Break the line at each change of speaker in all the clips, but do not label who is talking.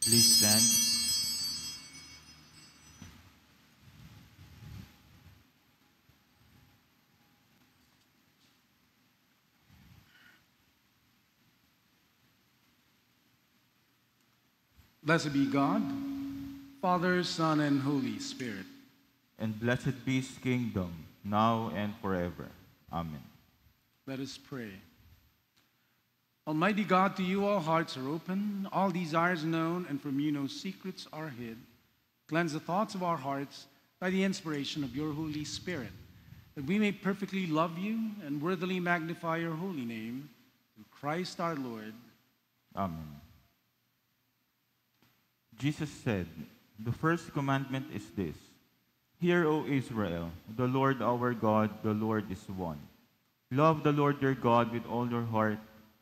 Please stand.
Blessed be God, Father, Son, and Holy Spirit.
And blessed be his kingdom, now and forever. Amen.
Let us pray. Almighty God, to you all hearts are open, all desires known, and from you no secrets are hid. Cleanse the thoughts of our hearts by the inspiration of your Holy Spirit, that we may perfectly love you and worthily magnify your holy name, through Christ our Lord.
Amen. Jesus said, "The first commandment is this: Hear, O Israel, the Lord our God, the Lord is one. Love the Lord your God with all your heart,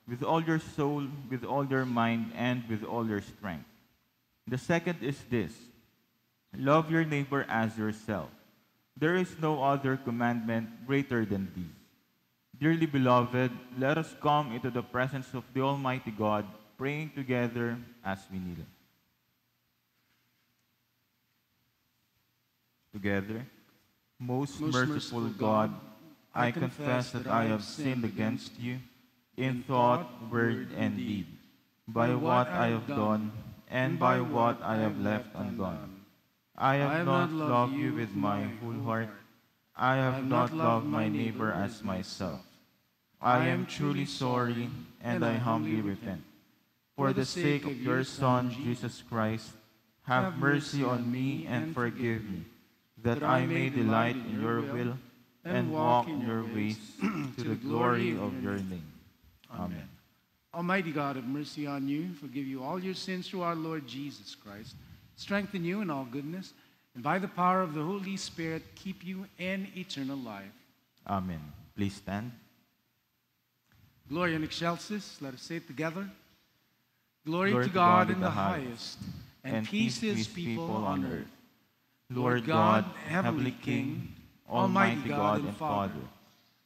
with all your soul, with all your mind, and with all your strength. The second is this: Love your neighbor as yourself. There is no other commandment greater than these. Dearly beloved, let us come into the presence of the Almighty God, praying together as we kneel. Together, most merciful God, I confess that I have sinned against you in thought, word, and deed, by what I have done and by what I have left undone. I have not loved you with my whole heart. I have not loved my neighbor as myself. I am truly sorry, and I humbly repent. For the sake of your Son, Jesus Christ, have mercy on me and forgive me, that I may delight in your will and walk in your ways to the glory of your name. Amen.
Almighty God, have mercy on you, forgive you all your sins through our Lord Jesus Christ, strengthen you in all goodness, and by the power of the Holy Spirit, keep you in eternal life.
Amen. Please stand.
Gloria in excelsis, let us say it together. Glory to God in the highest, and peace to his people on earth. Lord God, heavenly King, almighty God and Father,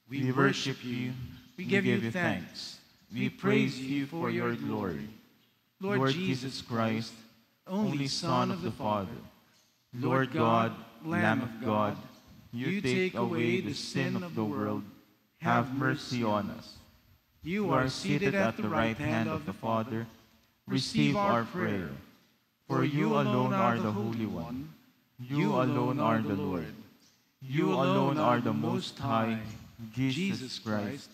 we worship you, we give you thanks, we praise you for your glory. Lord Jesus Christ, only Son of the Father, Lord God, Lamb of God, you take away the sin of the world, have mercy on us. You are seated at the right hand of the Father, receive our prayer. For you alone are the Holy One, you alone are the Lord. You alone are the Most High, Jesus Christ,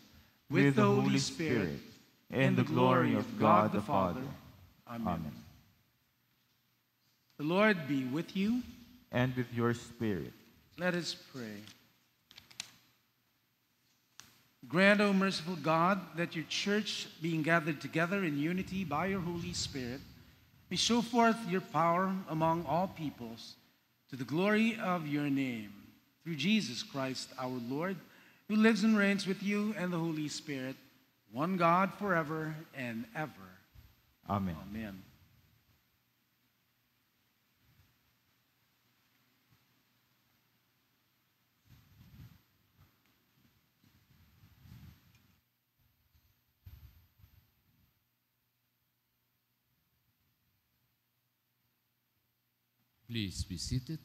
with the Holy Spirit, in the glory of God the Father. Amen. The Lord be with you.
And with your spirit.
Let us pray. Grant, O merciful God, that your church, being gathered together in unity by your Holy Spirit, may show forth your power among all peoples, to the glory of your name, through Jesus Christ our Lord, who lives and reigns with you and the Holy Spirit, one God forever and ever.
Amen.
Amen.
Please be seated.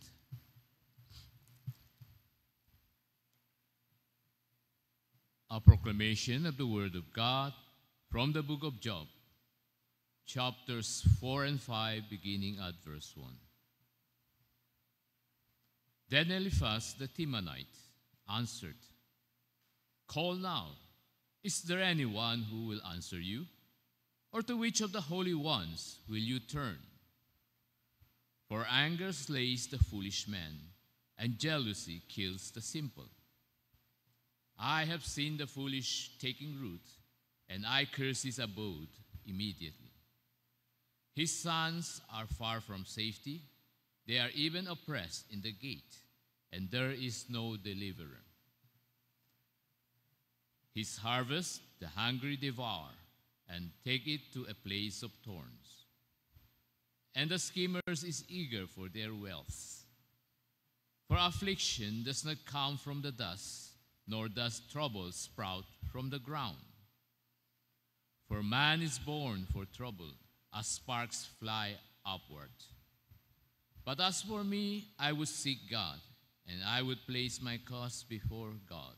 A proclamation of the Word of God from the book of Job, chapters 4 and 5, beginning at verse 1. Then Eliphaz the Temanite answered, "Call now, is there anyone who will answer you? Or to which of the holy ones will you turn? For anger slays the foolish man, and jealousy kills the simple. I have seen the foolish taking root, and I curse his abode immediately. His sons are far from safety, they are even oppressed in the gate, and there is no deliverer. His harvest the hungry devour, and take it to a place of thorns. And the schemers is eager for their wealth. For affliction does not come from the dust, nor does trouble sprout from the ground. For man is born for trouble, as sparks fly upward. But as for me, I would seek God, and I would place my cause before God,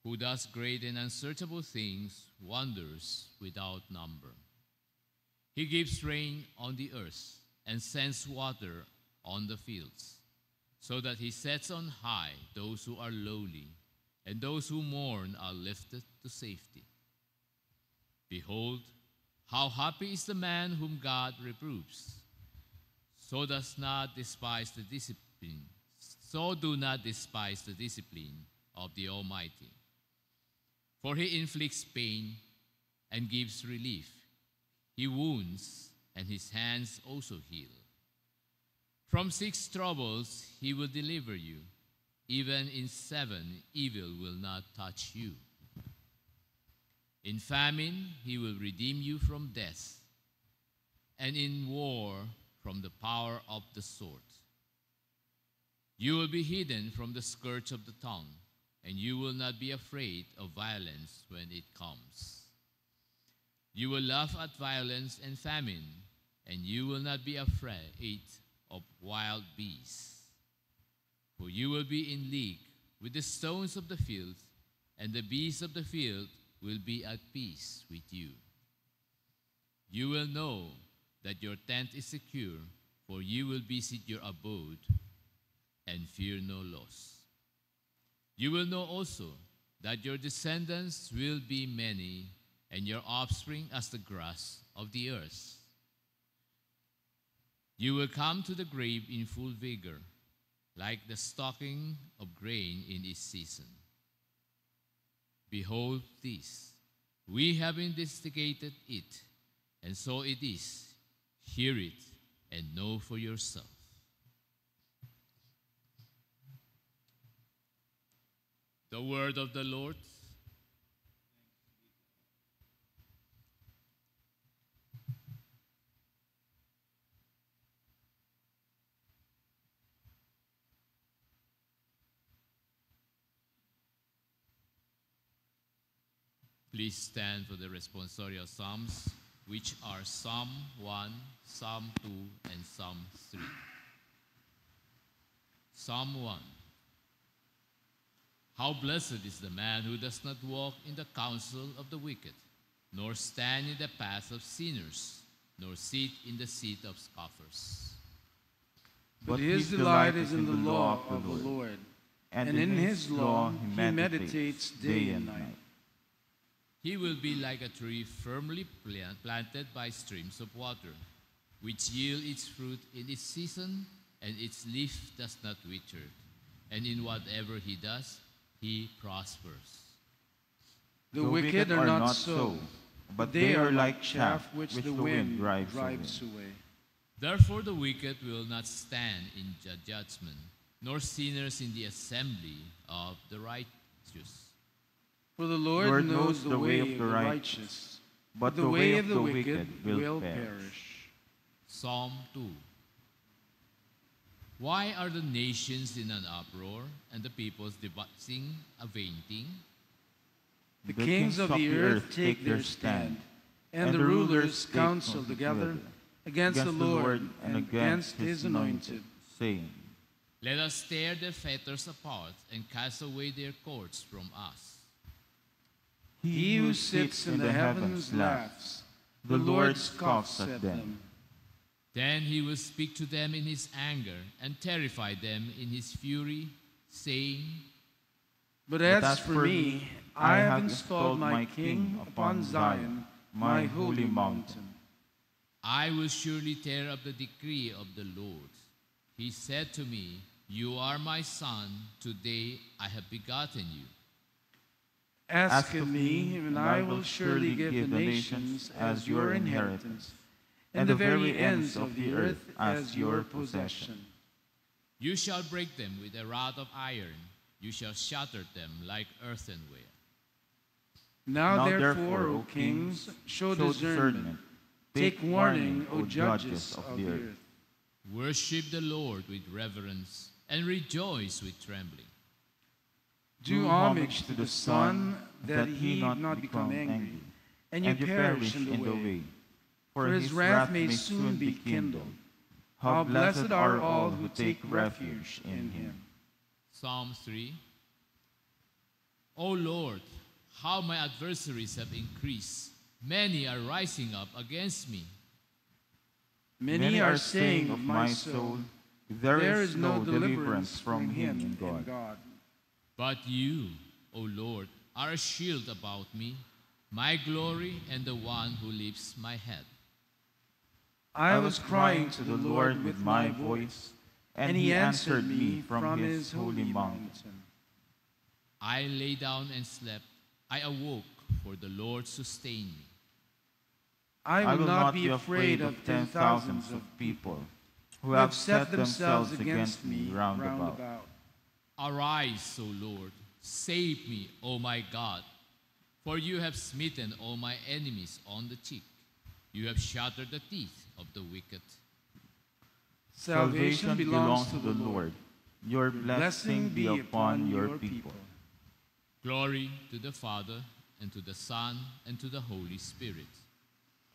who does great and unsearchable things, wonders without number. He gives rain on the earth and sends water on the fields, so that he sets on high those who are lowly, and those who mourn are lifted to safety. Behold, how happy is the man whom God reproves. So do not despise the discipline of the Almighty. For he inflicts pain and gives relief. He wounds, and his hands also heal. From 6 troubles he will deliver you. Even in 7 evil will not touch you. In famine he will redeem you from death, and in war from the power of the sword. You will be hidden from the scourge of the tongue, and you will not be afraid of violence when it comes. You will laugh at violence and famine, and you will not be afraid of wild beasts. For you will be in league with the stones of the field, and the beasts of the field will be at peace with you. You will know that your tent is secure, for you will visit your abode and fear no loss. You will know also that your descendants will be many, and your offspring as the grass of the earth. You will come to the grave in full vigor, like the stalking of grain in its season. Behold this, we have investigated it, and so it is. Hear it and know for yourself. The word of the Lord. Please stand for the responsorial psalms, which are Psalm 1, Psalm 2, and Psalm 3. Psalm 1. How blessed is the man who does not walk in the counsel of the wicked, nor stand in the path of sinners, nor sit in the seat of scoffers.
But his delight is in the law of the Lord, and in his law he meditates day and night.
He will be like a tree firmly planted by streams of water, which yield its fruit in its season, and its leaf does not wither. And in whatever he does, he prospers.
The wicked are not so, but they are like chaff which the wind drives away.
Therefore the wicked will not stand in judgment, nor sinners in the assembly of the righteous.
For the Lord knows the way of the righteous, but the way of the wicked will perish.
Psalm 2. Why are the nations in an uproar, and the peoples devising a vain thing?
The kings of the earth take their stand, and the rulers counsel together against the Lord and against his anointed,
saying,
Let us tear their fetters apart and cast away their cords from us.
He who sits in the heavens laughs, the Lord scoffs at them.
Then he will speak to them in his anger and terrify them in his fury, saying,
But as for me, I have installed my king upon Zion, my holy mountain.
I will surely tear up the decree of the Lord. He said to me, You are my son, today I have begotten you.
Ask of me, and I will surely give the nations as your inheritance, and the very ends of the earth as your possession.
You shall break them with a rod of iron. You shall shatter them like earthenware.
Now therefore, O kings, show discernment. Take warning, O judges of the earth.
Worship the Lord with reverence, and rejoice with trembling.
Do homage to the Son, that he not become angry, and you perish in the way. for his wrath may soon be kindled. How blessed are all who take refuge in him.
Psalm 3. O Lord, how my adversaries have increased. Many are rising up against me.
Many are saying of my soul, there is no deliverance from him in God.
But you, O Lord, are a shield about me, my glory and the one who lifts my head.
I was crying to the Lord with my voice, and he answered me from his holy mountain.
I lay down and slept. I awoke, for the Lord sustained me.
I will not be afraid of 10,000s of people who have set themselves against me round about.
Arise, O Lord, save me, O my God, for you have smitten all my enemies on the cheek. You have shattered the teeth of the wicked.
Salvation belongs to the Lord. Your blessing be upon your people.
Glory to the Father, and to the Son, and to the Holy Spirit.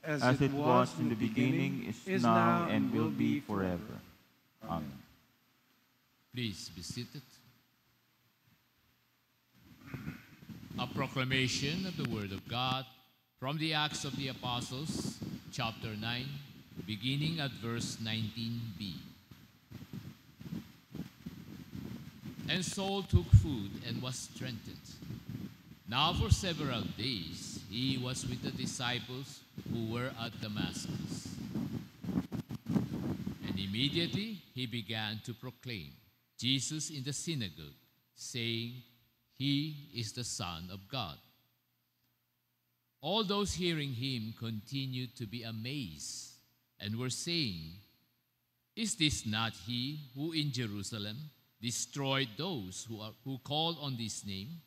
As it was in the beginning, is now, and will be forever. Amen.
Please be seated. A proclamation of the Word of God from the Acts of the Apostles, chapter 9, beginning at verse 19b. And Saul took food and was strengthened. Now for several days he was with the disciples who were at Damascus. And immediately he began to proclaim Jesus in the synagogue, saying, "He is the Son of God." All those hearing him continued to be amazed and were saying, "Is this not he who in Jerusalem destroyed those who called on this name,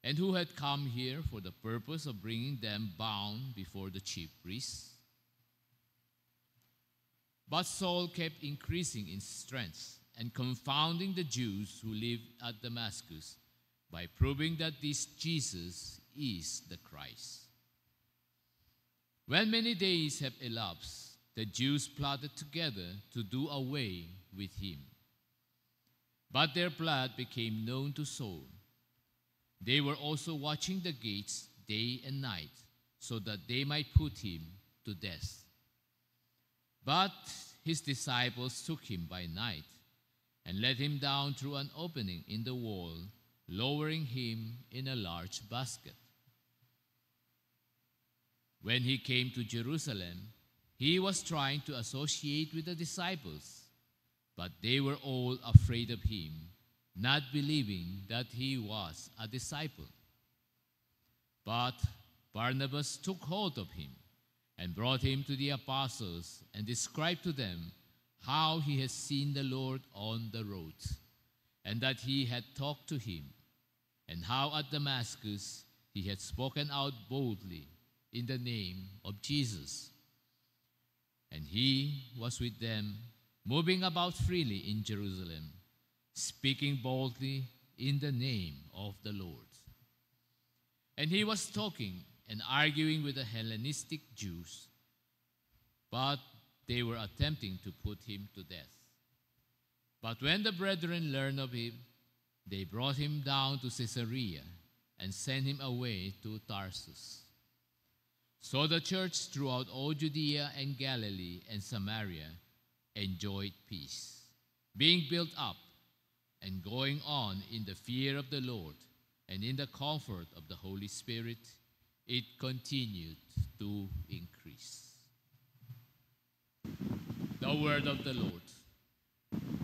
and who had come here for the purpose of bringing them bound before the chief priests?" But Saul kept increasing in strength and confounding the Jews who lived at Damascus by proving that this Jesus is the Christ. When many days have elapsed, the Jews plotted together to do away with him. But their plot became known to Saul. They were also watching the gates day and night, so that they might put him to death. But his disciples took him by night and let him down through an opening in the wall, lowering him in a large basket. When he came to Jerusalem, he was trying to associate with the disciples, but they were all afraid of him, not believing that he was a disciple. But Barnabas took hold of him and brought him to the apostles and described to them how he had seen the Lord on the road, and that he had talked to him, and how at Damascus he had spoken out boldly in the name of Jesus. And he was with them, moving about freely in Jerusalem, speaking boldly in the name of the Lord. And he was talking and arguing with the Hellenistic Jews, but they were attempting to put him to death. But when the brethren learned of him, they brought him down to Caesarea and sent him away to Tarsus. So the church throughout all Judea and Galilee and Samaria enjoyed peace, being built up and going on in the fear of the Lord and in the comfort of the Holy Spirit. It continued to increase. The word of the Lord.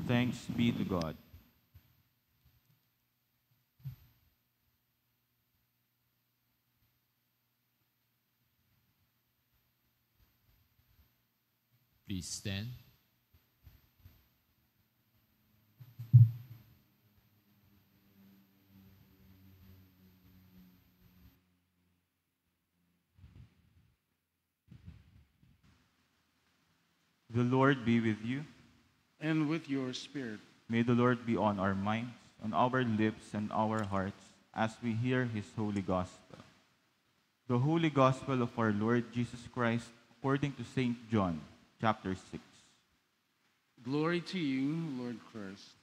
Thanks be to God.
Please stand.
The Lord be with you.
And with your spirit.
May the Lord be on our minds, on our lips, and our hearts as we hear his holy gospel. The holy gospel of our Lord Jesus Christ according to St. John, chapter 6.
Glory to you, Lord Christ.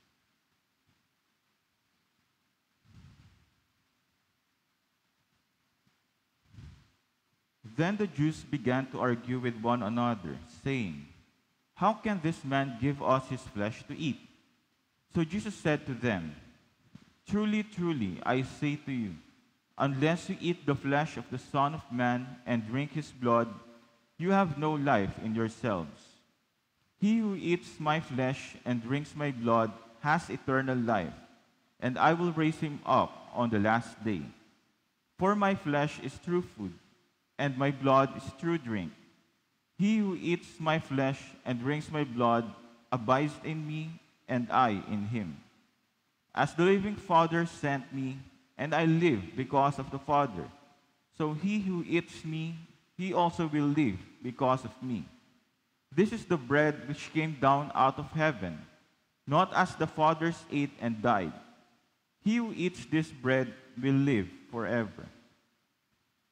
Then the Jews began to argue with one another, saying, "How can this man give us his flesh to eat?" So Jesus said to them, "Truly, truly, I say to you, unless you eat the flesh of the Son of Man and drink his blood, you have no life in yourselves. He who eats my flesh and drinks my blood has eternal life, and I will raise him up on the last day. For my flesh is true food, and my blood is true drink. He who eats my flesh and drinks my blood abides in me, and I in him. As the living Father sent me, and I live because of the Father, so he who eats me, he also will live because of me. This is the bread which came down out of heaven, not as the fathers ate and died. He who eats this bread will live forever."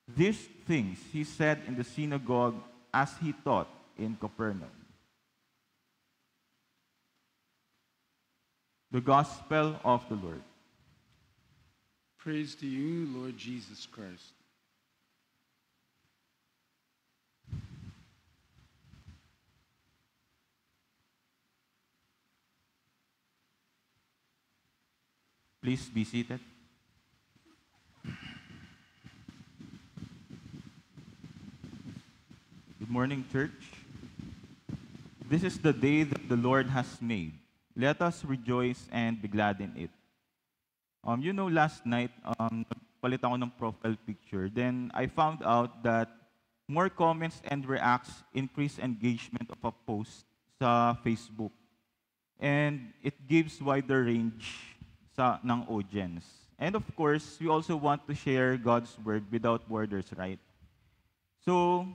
These things he said in the synagogue as he taught in Capernaum. The Gospel of the Lord.
Praise to you, Lord Jesus Christ.
Please be seated. Good morning, church. This is the day that the Lord has made. Let us rejoice and be glad in it. Last night, nagpalit ako ng profile picture. Then I found out that more comments and reacts increase engagement of a post sa Facebook. And it gives wider range ng audience. And of course, we also want to share God's word without borders, right? So,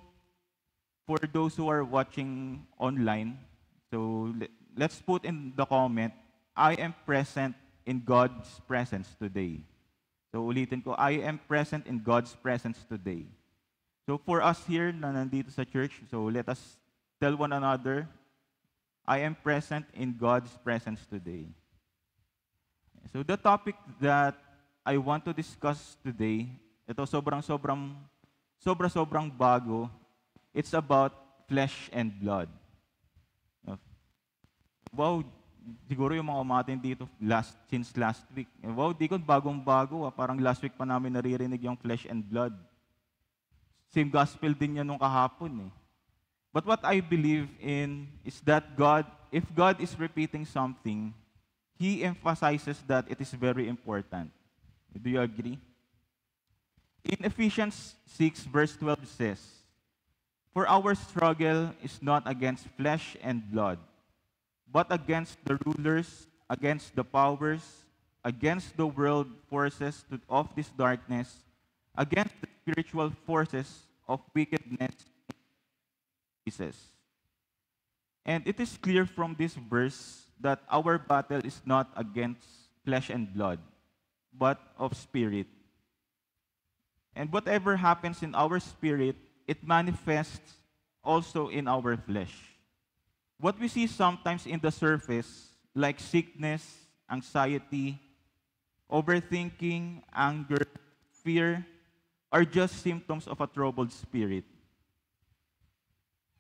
for those who are watching online, so let's put in the comment, "I am present in God's presence today." So ulitin ko, "I am present in God's presence today." So for us here na nandito sa church, so let us tell one another, "I am present in God's presence today." So the topic that I want to discuss today, ito sobrang bago. It's about flesh and blood. Wow, siguro yung mga umatin dito since last week. Wow, di ko bagong-bago. Parang last week pa namin naririnig yung flesh and blood. Same gospel din yan nung kahapon eh. But what I believe in is that if God is repeating something, He emphasizes that it is very important. Do you agree? In Ephesians 6 verse 12 says, "For our struggle is not against flesh and blood, but against the rulers, against the powers, against the world forces of this darkness, against the spiritual forces of wickedness in places." And it is clear from this verse that our battle is not against flesh and blood, but of spirit. And whatever happens in our spirit, it manifests also in our flesh. What we see sometimes in the surface, like sickness, anxiety, overthinking, anger, fear, are just symptoms of a troubled spirit.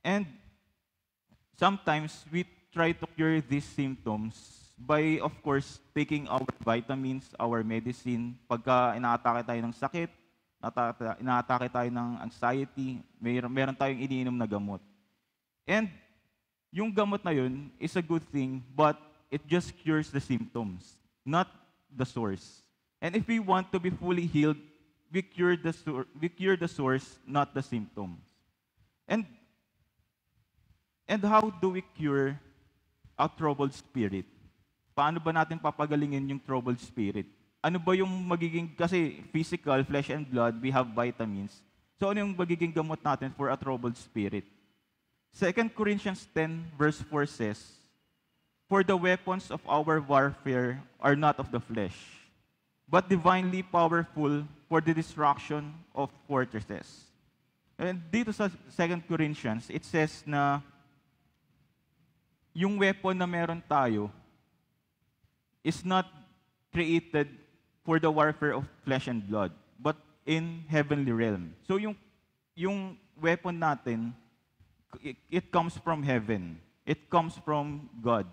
And sometimes we try to cure these symptoms by, of course, taking our vitamins, our medicine. Pagka inaatake tayo ng sakit, inaatake tayo ng anxiety, meron tayong iniinom na gamot. And yung gamot na yun is a good thing, but it just cures the symptoms, not the source. And if we want to be fully healed, we cure the source, not the symptoms. And how do we cure a troubled spirit? Paano ba natin papagalingin yung troubled spirit? Ano ba yung magiging, kasi physical, flesh and blood, we have vitamins. So ano yung magiging gamot natin for a troubled spirit? 2 Corinthians 10 verse 4 says, "For the weapons of our warfare are not of the flesh, but divinely powerful for the destruction of fortresses." And dito sa 2 Corinthians, it says na yung weapon na meron tayo is not created for the warfare of flesh and blood, but in heavenly realm. So yung weapon natin, it comes from heaven. It comes from God.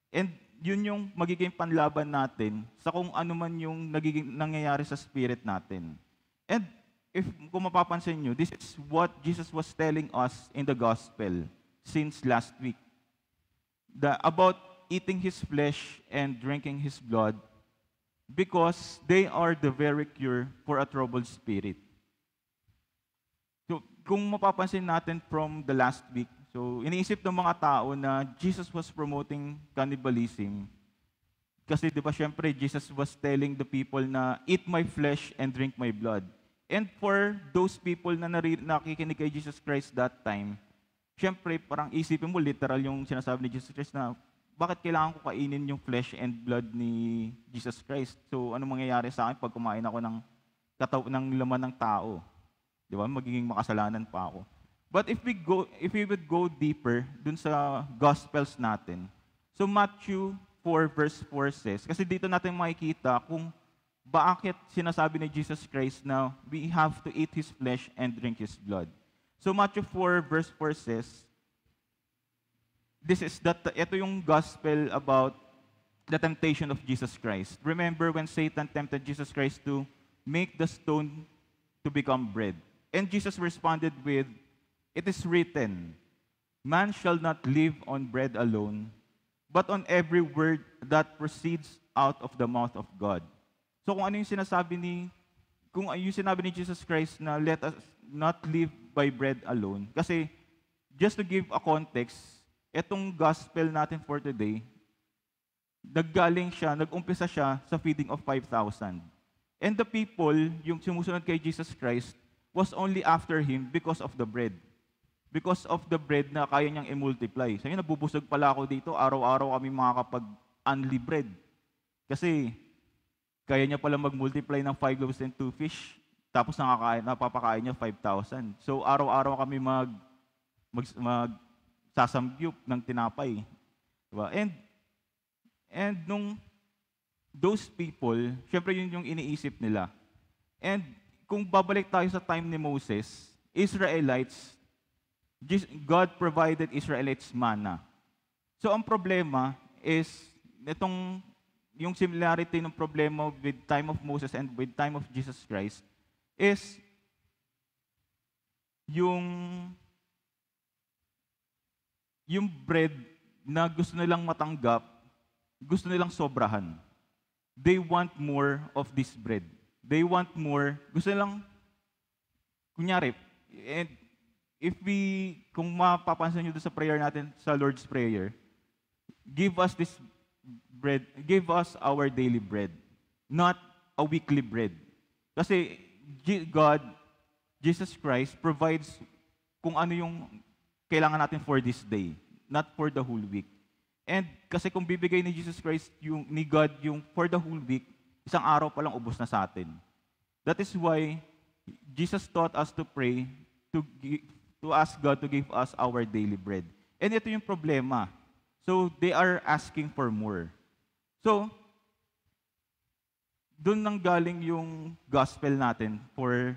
And yun yung magiging panlaban natin sa kung ano man yung nangyayari sa spirit natin. And kung mapapansin nyo, this is what Jesus was telling us in the gospel since last week. About eating His flesh and drinking His blood, because they are the very cure for a troubled spirit. So, kung mapapansin natin from the last week, so iniisip ng mga tao na Jesus was promoting cannibalism. Kasi di ba syempre, Jesus was telling the people na, eat my flesh and drink my blood. And for those people na nakikinig kay Jesus Christ that time, syempre, parang isipin mo, literal yung sinasabi ni Jesus Christ na, bakit kailangan ko kainin yung flesh and blood ni Jesus Christ? So, ano mangyayari sa akin pag kumain ako ng laman ng tao? Di ba? Magiging makasalanan pa ako. But if we would go deeper dun sa Gospels natin, so Matthew 4 verse 4 says, kasi dito natin makikita kung bakit sinasabi ni Jesus Christ na we have to eat His flesh and drink His blood. So Matthew 4 verse 4 says, ito yung gospel about the temptation of Jesus Christ. Remember when Satan tempted Jesus Christ to make the stone to become bread. And Jesus responded with, it is written, man shall not live on bread alone, but on every word that proceeds out of the mouth of God. So kung ano yung sinabi ni Jesus Christ na let us not live by bread alone, kasi just to give a context, etong gospel natin for today, nag-umpisa siya sa feeding of 5,000. And the people, yung sumusunod kay Jesus Christ, was only after Him because of the bread. Because of the bread na kaya niyang i-multiply. Sabi niya, nabubusog pala ako dito, araw-araw kami makakapag-unli bread. Kasi, kaya niya pala mag-multiply ng 5 loaves and 2 fish, tapos napapakain niya 5,000. So, araw-araw kami sasamgyup ng tinapay. Diba? And nung those people, syempre yun yung iniisip nila. And kung babalik tayo sa time ni Moses, God provided Israelites manna. So ang problema is, yung similarity ng problema with time of Moses and with time of Jesus Christ is yung bread na gusto nilang matanggap, gusto nilang sobrahan. They want more of this bread. They want more. Gusto nilang, kunyari, and kung mapapansin nyo doon sa prayer natin, sa Lord's Prayer, give us this bread, give us our daily bread, not a weekly bread. Kasi Jesus Christ provides kung ano yung kailangan natin for this day, not for the whole week. And kasi kung bibigay ni Jesus Christ, ni God, yung for the whole week, isang araw pa lang ubos na sa atin. That is why Jesus taught us to pray, to ask God to give us our daily bread. And ito yung problema. So, they are asking for more. So, doon nang galing yung gospel natin for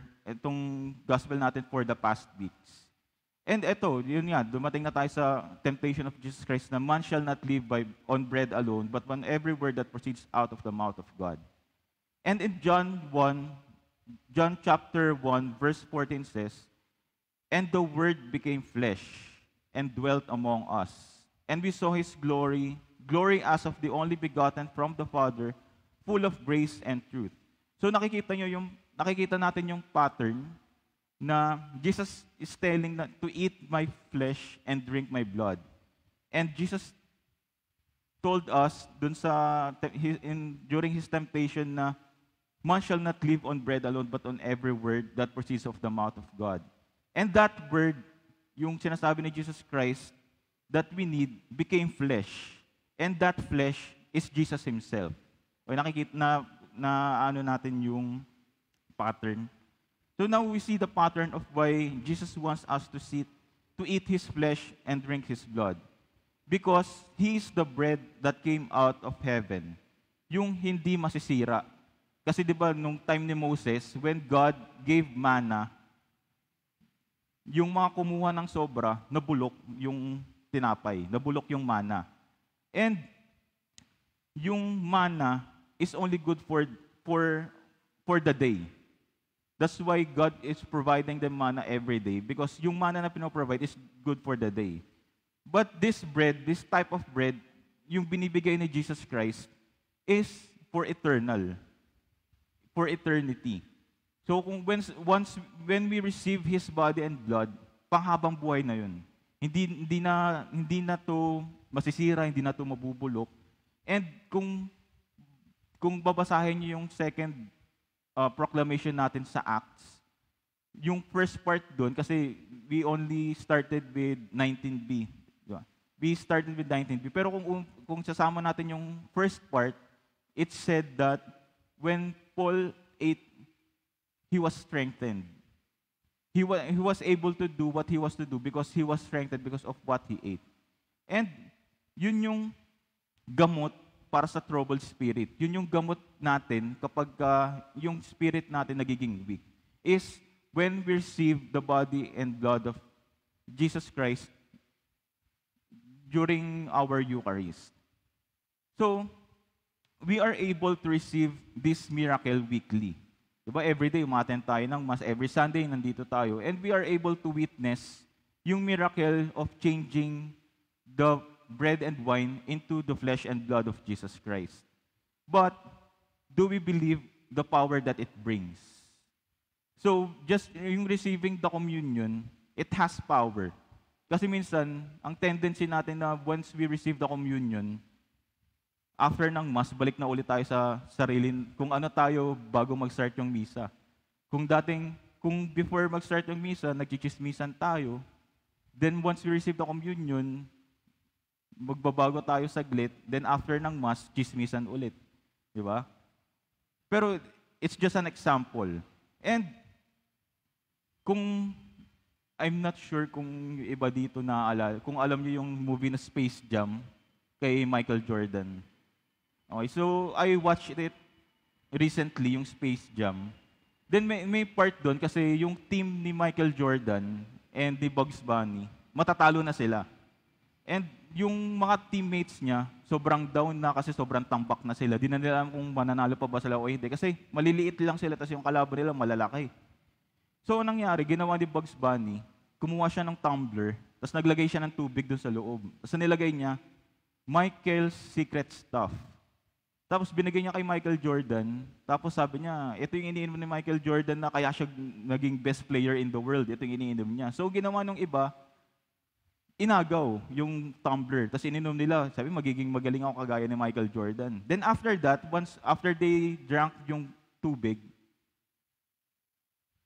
the past weeks. And ito, yun nga, dumating na tayo sa temptation of Jesus Christ na man shall not live on bread alone, but on every word that proceeds out of the mouth of God. And in John chapter 1, verse 14 says, and the Word became flesh and dwelt among us. And we saw His glory as of the only begotten from the Father, full of grace and truth. So nakikita natin yung pattern na Jesus is telling to eat my flesh and drink my blood. And Jesus told us during His temptation na man shall not live on bread alone, but on every word that proceeds of the mouth of God. And that word, yung sinasabi ni Jesus Christ, that we need, became flesh. And that flesh is Jesus Himself. O nakikita na ano natin yung pattern. So now we see the pattern of why Jesus wants us to eat His flesh and drink His blood. Because He is the bread that came out of heaven. Yung hindi masisira. Kasi di ba nung time ni Moses, when God gave manna, yung mga kumuha ng sobra, nabulok yung tinapay, nabulok yung manna. And yung manna is only good for the day. That's why God is providing them manna every day, because yung manna na pinoprovide is good for the day. But this bread, this type of bread, yung binibigay ni Jesus Christ, is for eternal, for eternity. So when we receive His body and blood, panghabang buhay na yun. Hindi na to masisira, hindi na to mabubulok. And kung babasahin niyo yung second proclamation natin sa Acts, yung first part doon, kasi we only started with 19b. We started with 19b. Pero kung sasama natin yung first part, it said that when Paul ate, he was strengthened. He was able to do what he was to do because he was strengthened because of what he ate. And yun yung gamot para sa troubled spirit. Yun yung gamot natin kapag yung spirit natin nagiging weak. Is when we receive the body and blood of Jesus Christ during our Eucharist. So, we are able to receive this miracle weekly. Diba? Every day, umattend tayo ng Mass. Every Sunday, nandito tayo. And we are able to witness yung miracle of changing the bread and wine into the flesh and blood of Jesus Christ. But, do we believe the power that it brings? So, just yung receiving the communion, it has power. Kasi minsan, ang tendency natin na once we receive the communion, after ng Mass, balik na ulit tayo sa sarili, kung ano tayo bago mag-start yung misa. Kung before mag-start yung misa, nagchichismisan tayo, then once we receive the communion, magbabago tayo saglit, then after ng Mass, chismisan ulit. Di ba? Pero it's just an example. And I'm not sure kung iba dito naaalala, kung alam niyo yung movie na Space Jam kay Michael Jordan. Okay, so I watched it recently, yung Space Jam. Then may part doon kasi yung team ni Michael Jordan and ni Bugs Bunny, matatalo na sila. And yung mga teammates niya, sobrang down na kasi sobrang tampak na sila. Di na nila alam kung mananalo pa ba sila o hindi. Kasi maliliit lang sila, tapos yung kalaban nila malalaki. So, anong nangyari, ginawa ni Bugs Bunny, kumuha siya ng tumbler, tapos naglagay siya ng tubig doon sa loob. Tapos nilagay niya, Michael's Secret Stuff. Tapos binigay niya kay Michael Jordan, tapos sabi niya, ito yung iniinom ni Michael Jordan na kaya siya naging best player in the world. Ito yung iniinom niya. So, ginawa nung iba, inagaw yung tumbler. Tapos ininom nila, sabi, magiging magaling ako kagaya ni Michael Jordan. Then after that, after they drank yung tubig,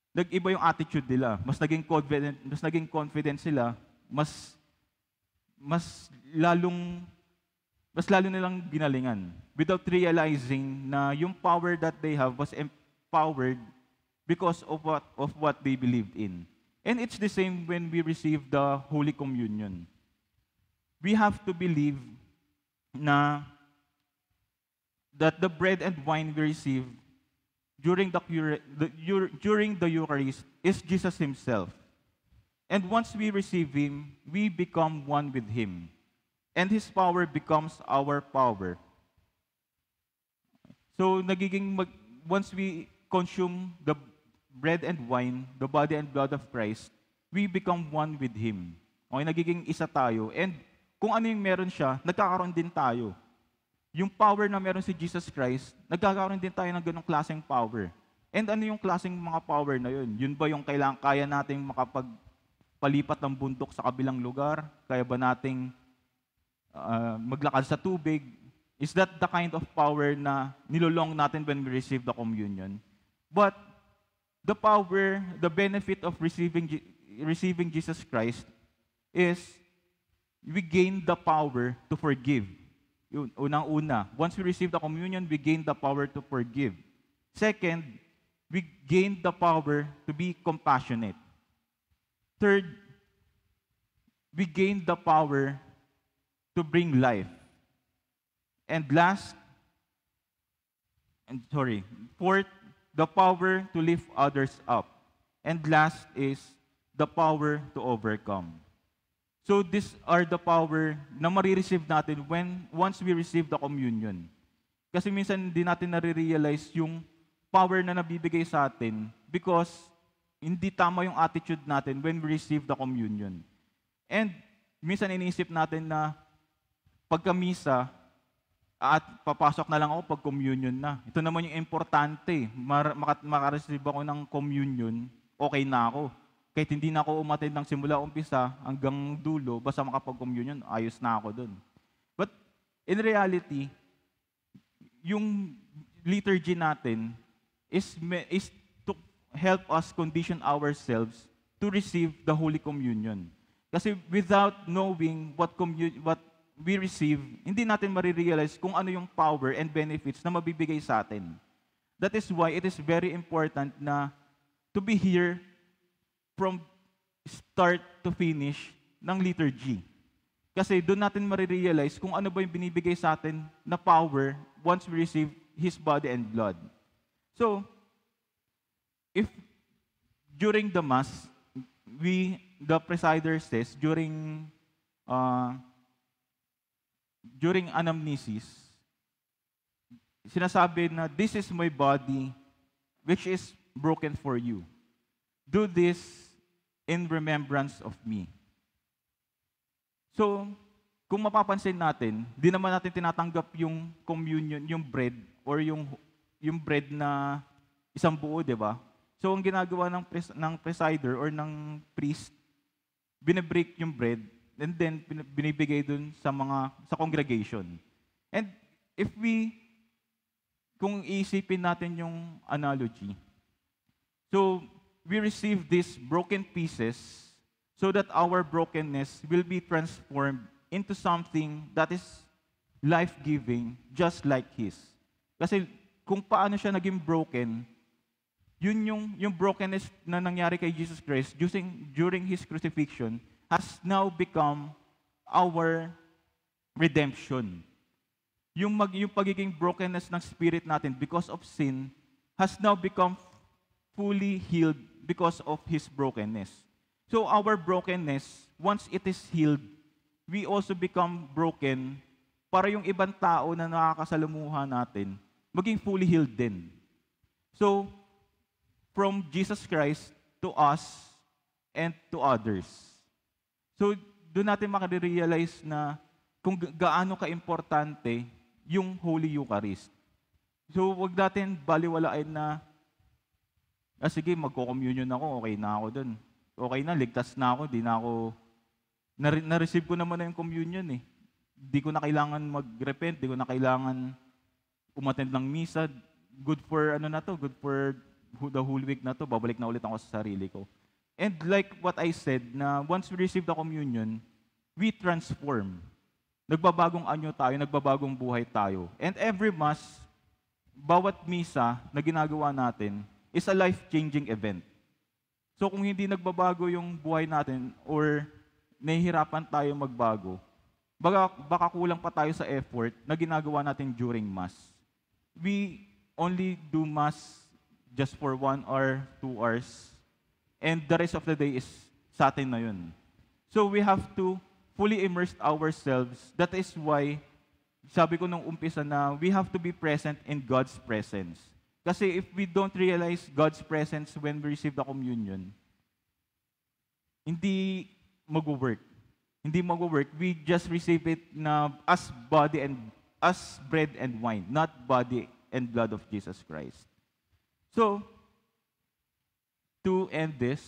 nag-iba yung attitude nila. Mas naging confident sila, mas lalo nilang ginalingan without realizing na yung power that they have was empowered because of what they believed in. And it's the same when we receive the Holy Communion. We have to believe that the bread and wine we receive during the Eucharist is Jesus Himself. And once we receive Him, we become one with Him. And His power becomes our power. So, once we consume the bread and wine, the body and blood of Christ, we become one with Him. Okay, nagiging isa tayo. And kung ano yung meron siya, nagkakaroon din tayo. Yung power na meron si Jesus Christ, nagkakaroon din tayo ng ganong klaseng power. And ano yung klaseng mga power na yun? Yun ba yung kaya nating makapagpalipat ng bundok sa kabilang lugar? Kaya ba nating maglakad sa tubig? Is that the kind of power na nilolong natin when we receive the communion? But the power, the benefit of receiving Jesus Christ is we gain the power to forgive. Unang-una, once we receive the communion, we gain the power to forgive. Second, we gain the power to be compassionate. Third, we gain the power to bring life. And fourth, the power to lift others up. And last is the power to overcome. So these are the power na marireceive natin once we receive the communion. Kasi minsan hindi natin nare-realize yung power na nabibigay sa atin because hindi tama yung attitude natin when we receive the communion. And minsan iniisip natin na pagka-misa at papasok na lang ako pag communion na. Ito naman yung importante. Makareceive ako ng communion, okay na ako. Kahit hindi na ako umattend ng simula umpisa hanggang dulo, basta makapag-communion, ayos na ako dun. But in reality, yung liturgy natin is to help us condition ourselves to receive the Holy Communion. Kasi without knowing what we receive, hindi natin marirealize kung ano yung power and benefits na mabibigay sa atin. That is why it is very important na to be here from start to finish ng liturgy. Kasi doon natin marirealize kung ano ba yung binibigay sa atin na power once we receive His body and blood. So, if during the Mass, the presider says, during anamnesis, sinasabi na, "This is my body, which is broken for you. Do this in remembrance of me." So, kung mapapansin natin, di naman natin tinatanggap yung communion, yung bread, or yung bread na isang buo, di ba? So, ang ginagawa ng presider or ng priest, binibreak yung bread, and then binibigay dun sa congregation. And kung iisipin natin yung analogy, so, we receive these broken pieces so that our brokenness will be transformed into something that is life-giving, just like His. Kasi kung paano siya naging broken, yun yung brokenness na nangyari kay Jesus Christ during His crucifixion has now become our redemption. Yung pagiging brokenness ng spirit natin because of sin has now become fully healed because of His brokenness. So our brokenness, once it is healed, we also become broken para yung ibang tao na nakakasalamuha natin maging fully healed din. So, from Jesus Christ to us and to others. So, doon natin makarealize na kung gaano ka-importante yung Holy Eucharist. So, wag natin baliwalain na sige, magko-communion ako, okay na ako dun. Okay na, ligtas na ako, di na ako, na-receive ko naman na yung communion eh. Di ko na kailangan mag-repent, di ko na kailangan umattend ng misa. Good for good for the whole week na to, babalik na ulit ako sa sarili ko. And like what I said, na once we receive the communion, we transform. Nagbabagong anyo tayo, nagbabagong buhay tayo. And every Mass, bawat misa na ginagawa natin, is a life-changing event. So kung hindi nagbabago yung buhay natin or nahihirapan tayo magbago, baka kulang pa tayo sa effort na ginagawa natin during Mass. We only do Mass just for 1 or 2 hours and the rest of the day is sa atin na yun. So we have to fully immerse ourselves. That is why, sabi ko nung umpisa na we have to be present in God's presence. Kasi if we don't realize God's presence when we receive the communion, hindi mag-work. Hindi mag-work. We just receive it na as bread and wine, not body and blood of Jesus Christ. So, to end this,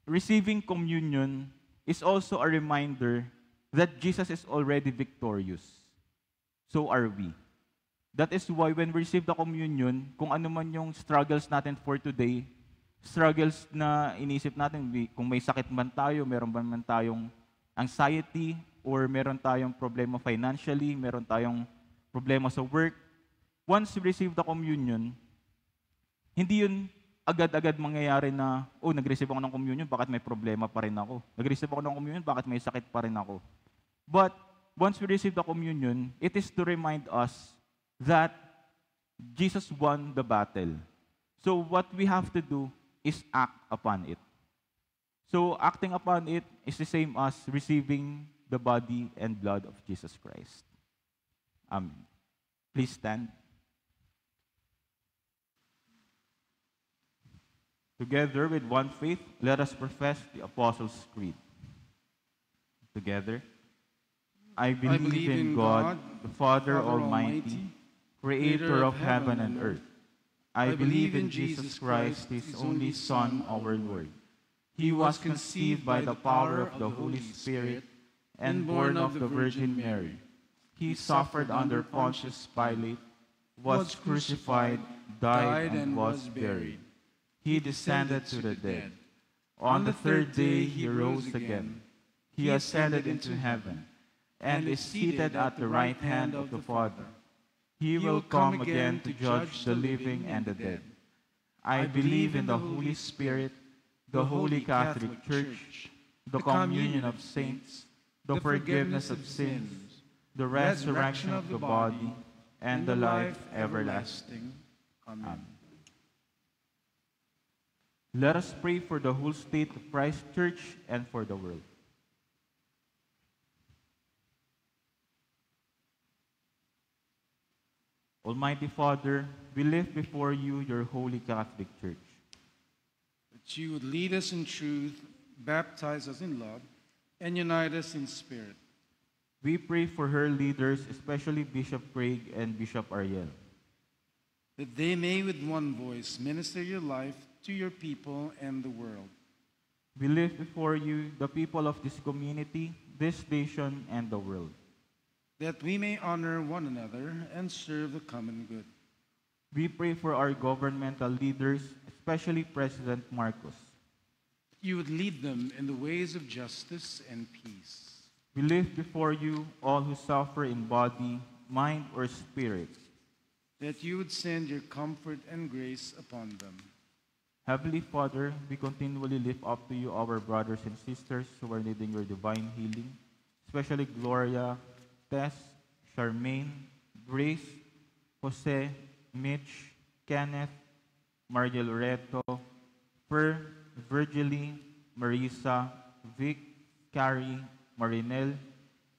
receiving communion is also a reminder that Jesus is already victorious. So are we. That is why when we receive the communion, kung ano man yung struggles natin for today, struggles na inisip natin, kung may sakit man tayo, meron ba man tayong anxiety, or meron tayong problema financially, meron tayong problema sa work, once we receive the communion, Hindi yun agad-agad mangyayari na, nag-receive ako ng communion, bakit may problema pa rin ako? Nag-receive ako ng communion, bakit may sakit pa rin ako? But once we receive the communion, it is to remind us that Jesus won the battle. So what we have to do is act upon it. So acting upon it is the same as receiving the body and blood of Jesus Christ. Amen. Please stand. Together with one faith, let us profess the Apostles' Creed. Together. I believe in God, the Father Almighty, creator of heaven and earth. I believe in Jesus Christ, his only Son, our Lord. He was conceived by the power of the Holy Spirit and born of the Virgin Mary. He suffered under Pontius Pilate, was crucified, died, and was buried. He descended to the dead. On the third day he rose again. He ascended into heaven and is seated at the right hand of the Father. He will come again to judge the living and the dead. I believe in the Holy Spirit, the Holy Catholic Church, the communion of saints, the forgiveness of sins, the resurrection of the body, and the life everlasting. Amen. Let us pray for the whole state of Christ Church and for the world. Almighty Father, we lift before you your holy Catholic Church.
That you would lead us in truth, baptize us in love, and unite us in spirit.
We pray for her leaders, especially Bishop Craig and Bishop Ariel.
That they may with one voice minister your life to your people and the world.
We lift before you the people of this community, this nation, and the world.
That we may honor one another and serve the common good.
We pray for our governmental leaders, especially President Marcos.
You would lead them in the ways of justice and peace.
We lift before you all who suffer in body, mind, or spirit.
That you would send your comfort and grace upon them.
Heavenly Father, we continually lift up to you our brothers and sisters who are needing your divine healing, especially Gloria, Tess, Charmaine, Grace, Jose, Mitch, Kenneth, Maria Loreto, Per, Virgily, Marisa, Vic, Carrie, Marinel,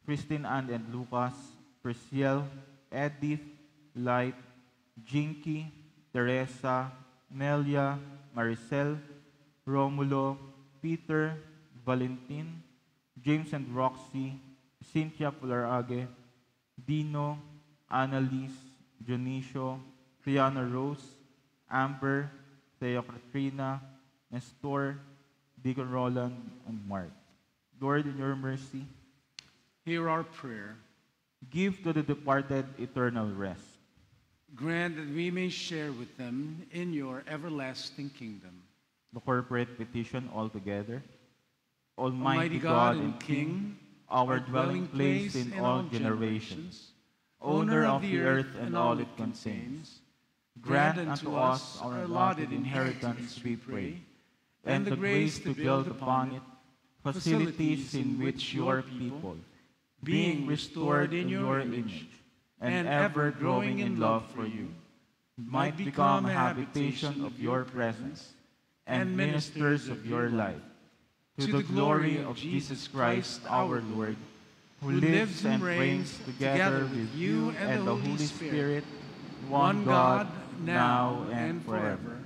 Christine Ann and Lucas, Prisciel, Edith, Light, Jinky, Teresa, Nelia, Maricel, Romulo, Peter, Valentin, James and Roxy, Cynthia Pularage, Dino, Annalise, Dionisio, Tiana Rose, Amber, Thea Katrina, Nestor, Deacon Roland, and Mark. Lord, in your mercy,
hear our prayer.
Give to the departed eternal rest.
Grant that we may share with them in your everlasting kingdom.
The corporate petition altogether.
Almighty God and King,
our dwelling place in all generations, owner of the earth and all it contains, grant unto us our allotted inheritance, we pray, and the grace to build upon it facilities in which your people, being restored in your image, and ever growing in love for you, might become a habitation of your presence and ministers of your life, to the glory of Jesus Christ our Lord, who lives and reigns together with you and the Holy Spirit, one God, now and forever.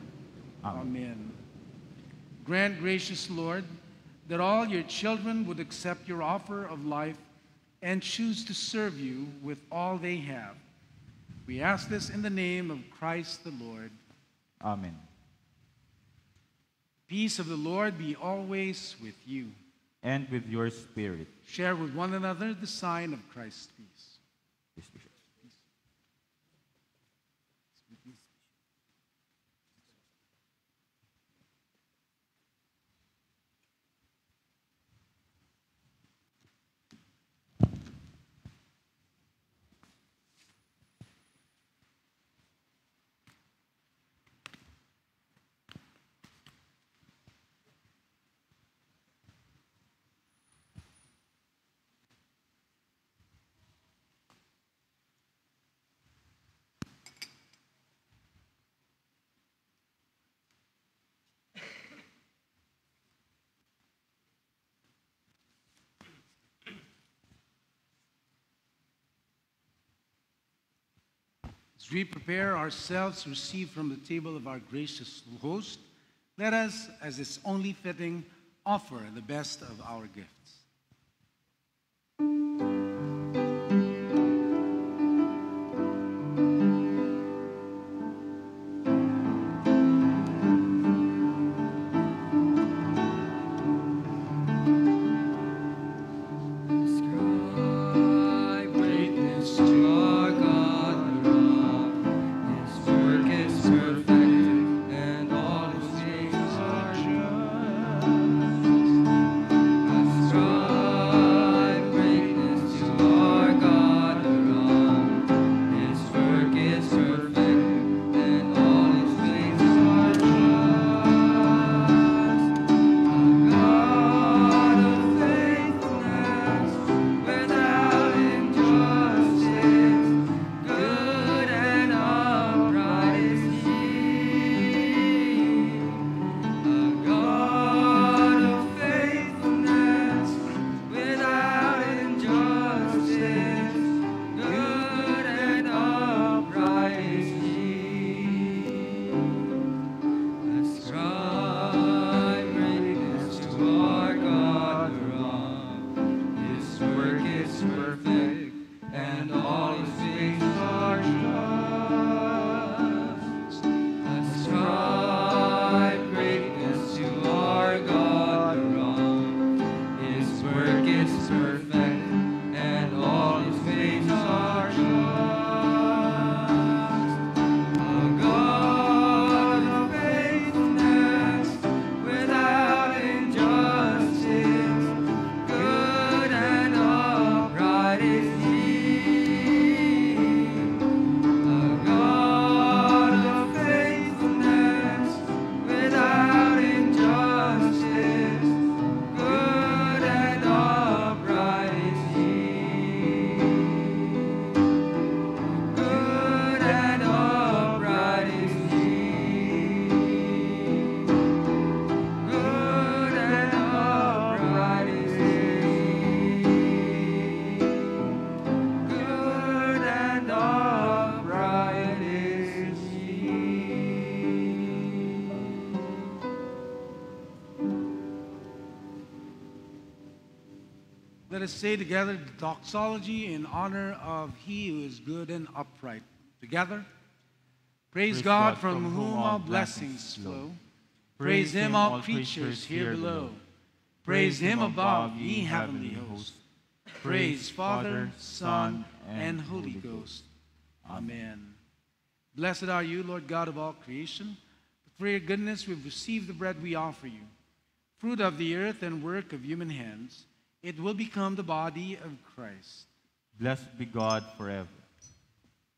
Amen. Grant, gracious Lord, that all your children would accept your offer of life and choose to serve you with all they have. We ask this in the name of Christ the Lord.
Amen.
Peace of the Lord be always with you.
And with your spirit.
Share with one another the sign of Christ's peace.
Peace, Bishop.
As we prepare ourselves to receive from the table of our gracious host, let us, as is only fitting, offer the best of our gifts. Let us say together the doxology in honor of He who is good and upright. Together, praise God from whom all blessings flow. Praise Him, all creatures here below. Praise Him above, ye heavenly hosts. Praise Father, Son, and Holy Ghost. Amen. Blessed are you, Lord God of all creation. For your goodness we've received the bread we offer you, fruit of the earth and work of human hands. It will become the body of Christ.
Blessed be God forever.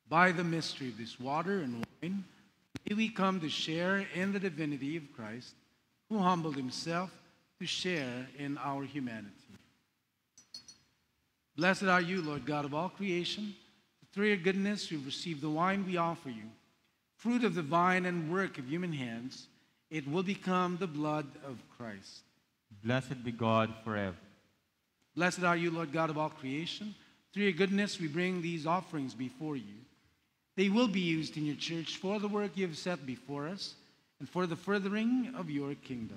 By the mystery of this water and wine, may we come to share in the divinity of Christ, who humbled himself to share in our humanity. Blessed are you, Lord God of all creation. Through your goodness we've received the wine we offer you, fruit of the vine and work of human hands. It will become the blood of Christ.
Blessed be God forever.
Blessed are you, Lord God of all creation. Through your goodness we bring these offerings before you. They will be used in your church for the work you have set before us and for the furthering of your kingdom.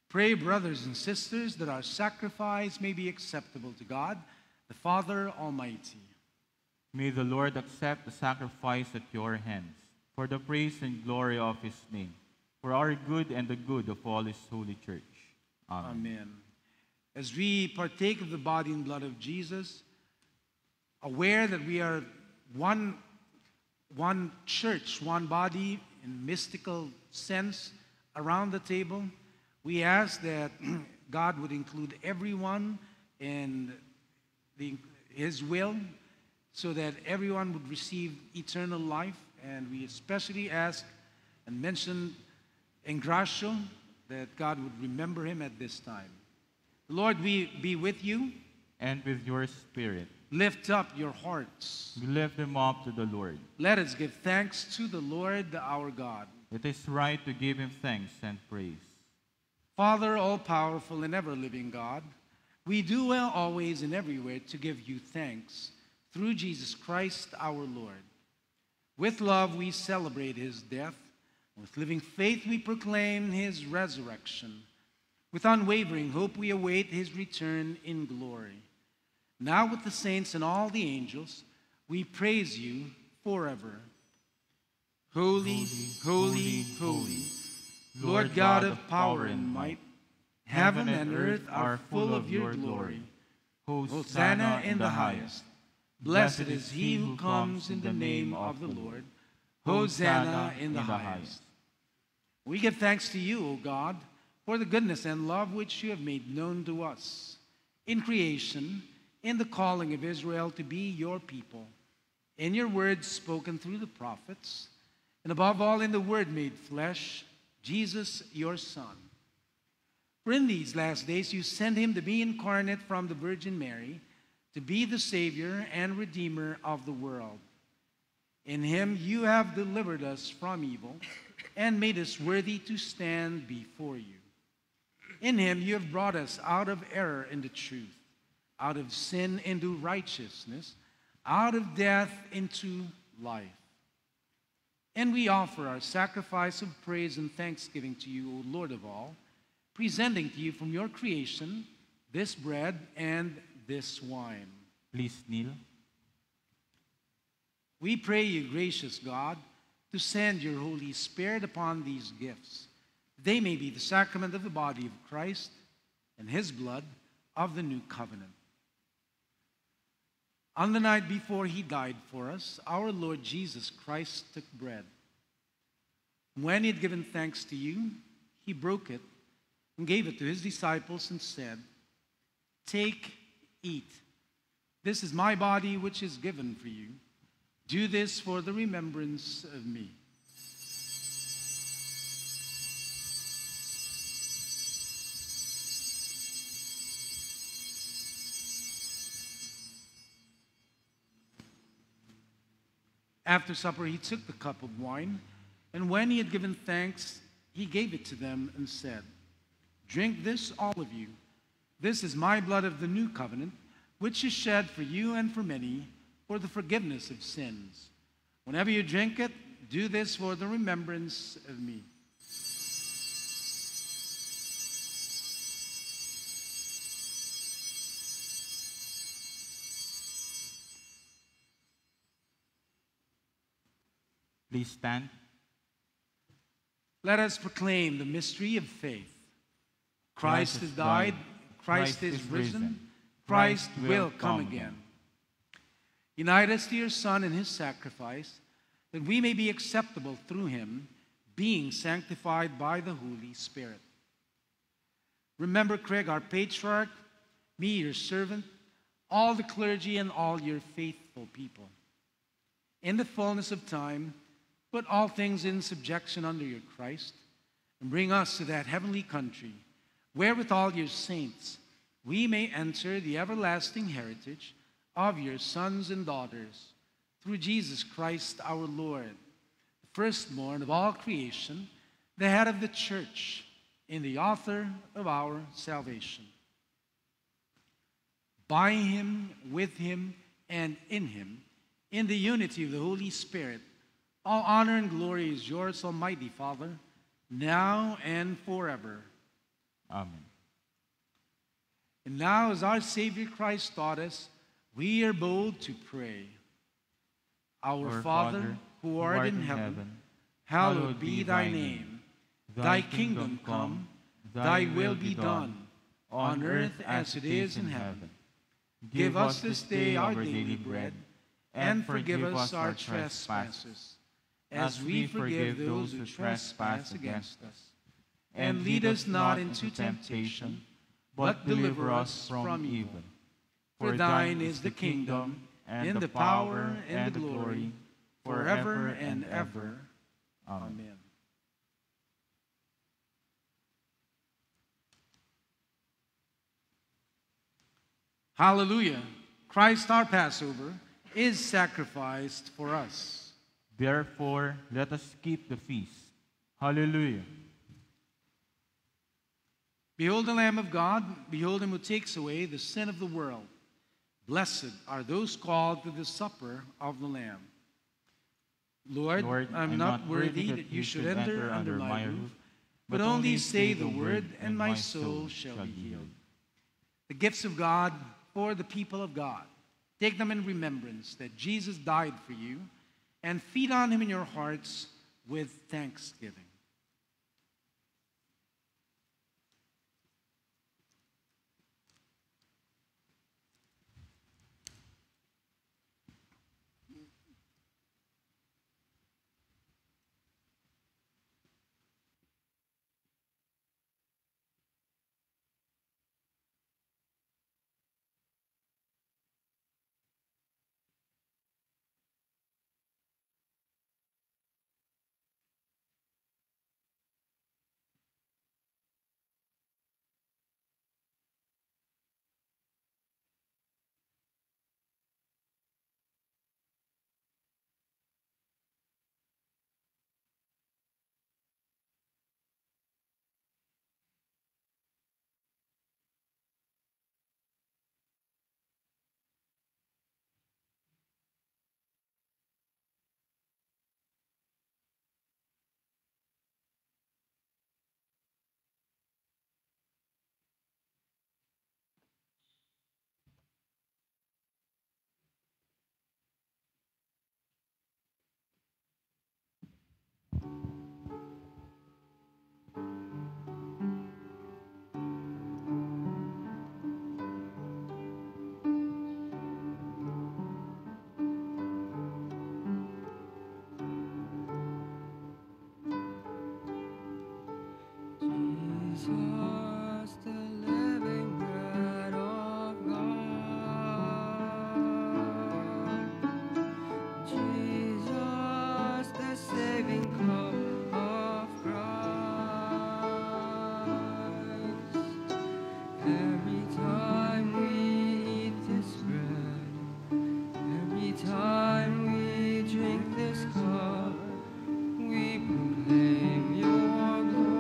Pray, brothers and sisters, that our sacrifice may be acceptable to God, the Father Almighty.
May the Lord accept the sacrifice at your hands, for the praise and glory of his name, for our good and the good of all his holy church. Amen.
Amen. As we partake of the body and blood of Jesus, aware that we are one church, one body in mystical sense around the table, we ask that God would include everyone in his will, so that everyone would receive eternal life. And we especially ask and mention Engracio, that God would remember him at this time. Lord, we be with you.
And with your spirit.
Lift up your hearts.
We lift them up to the Lord.
Let us give thanks to the Lord our God.
It is right to give him thanks and praise.
Father, all-powerful and ever-living God, we do well always and everywhere to give you thanks through Jesus Christ our Lord. With love we celebrate his death. With living faith we proclaim his resurrection. With unwavering hope we await his return in glory. Now with the saints and all the angels, we praise you forever. Holy, holy, holy, Lord God of power and might, heaven and earth are full of your glory. Hosanna in the highest. Blessed is he who comes in the name of the Lord. Hosanna in the highest. We give thanks to you, O God, for the goodness and love which you have made known to us in creation, in the calling of Israel to be your people, in your words spoken through the prophets, and above all in the Word made flesh, Jesus, your Son. For in these last days you sent him to be incarnate from the Virgin Mary, to be the Savior and Redeemer of the world. In him you have delivered us from evil and made us worthy to stand before you. In him you have brought us out of error into truth, out of sin into righteousness, out of death into life. And we offer our sacrifice of praise and thanksgiving to you, O Lord of all, presenting to you from your creation this bread and this wine.
Please kneel.
We pray you, gracious God, to send your Holy Spirit upon these gifts. They may be the sacrament of the body of Christ and his blood of the new covenant. On the night before he died for us, our Lord Jesus Christ took bread. When he had given thanks to you, he broke it and gave it to his disciples and said, "Take, eat. This is my body which is given for you. Do this for the remembrance of me." After supper, he took the cup of wine, and when he had given thanks, he gave it to them and said, "Drink this, all of you. This is my blood of the new covenant, which is shed for you and for many for the forgiveness of sins. Whenever you drink it, do this for the remembrance of me."
Please stand.
Let us proclaim the mystery of faith. Christ has died, Christ is risen, Christ will come again. Unite us to your Son and his sacrifice, that we may be acceptable through him, being sanctified by the Holy Spirit. Remember Craig, our patriarch, me, your servant, all the clergy, and all your faithful people. In the fullness of time, put all things in subjection under your Christ, and bring us to that heavenly country, where with all your saints we may enter the everlasting heritage of your sons and daughters, through Jesus Christ our Lord, the firstborn of all creation, the head of the church, and the author of our salvation. By him, with him, and in him, in the unity of the Holy Spirit, all honor and glory is yours, Almighty Father, now and forever.
Amen.
And now, as our Savior Christ taught us, we are bold to pray. Our Father, who art in heaven, hallowed be thy name. Thy kingdom come, thy will be done, on earth as it is in heaven. Give us this day our daily bread, and forgive us our trespasses, as we forgive those who trespass against us. And lead us not into temptation, but deliver us from evil. For thine is the kingdom, and the power, and the glory, forever and ever. Amen. Hallelujah. Christ our Passover is sacrificed for us.
Therefore, let us keep the feast, Hallelujah.
Behold the Lamb of God, behold him who takes away the sin of the world. Blessed are those called to the supper of the Lamb. Lord, I'm not worthy that you should enter under my roof, but only say the word, and my soul shall be healed. The gifts of God for the people of God. Take them in remembrance that Jesus died for you, and feed on him in your hearts with thanksgiving.
Jesus, the living bread of God. Jesus, the saving cup of Christ. Every time we eat this bread, every time we drink this cup, we proclaim your glory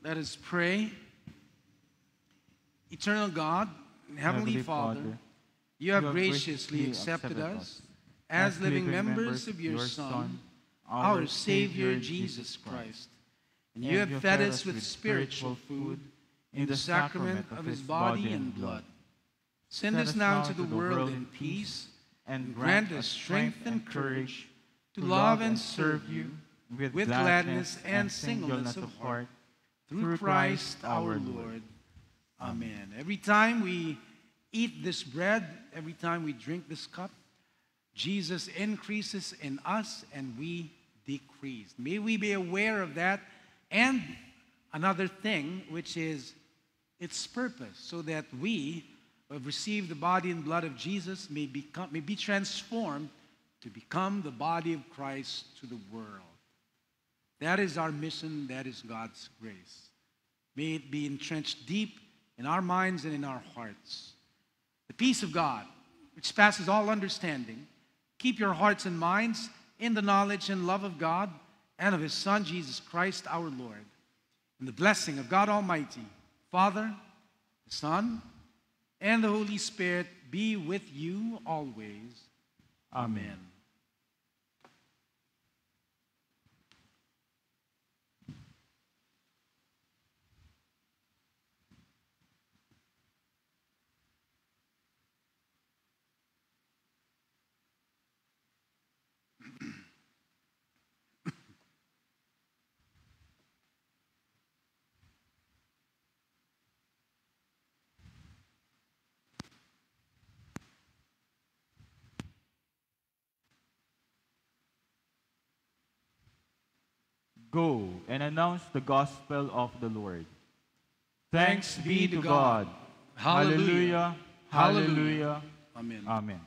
Let us pray. Eternal God, Heavenly Father, you have graciously accepted us as living members of your Son, our Savior Jesus Christ. And you have fed us with spiritual food in the sacrament of his body and blood. Send us now into the world in peace, and grant us strength and courage to love and serve you with gladness and singleness of heart, through Christ our Lord. Amen. Every time we eat this bread, every time we drink this cup, Jesus increases in us and we decrease. May we be aware of that. And another thing, which is its purpose, so that we who have received the body and blood of Jesus may be transformed to become the body of Christ to the world. That is our mission. That is God's grace. May it be entrenched deep in our minds and in our hearts. The peace of God, which passes all understanding, keep your hearts and minds in the knowledge and love of God and of his Son, Jesus Christ our Lord. And the blessing of God Almighty, Father, the Son, and the Holy Spirit be with you always. Amen.
Go and announce the gospel of the Lord. Thanks be to God.
Hallelujah.
Hallelujah. Hallelujah.
Amen.
Amen.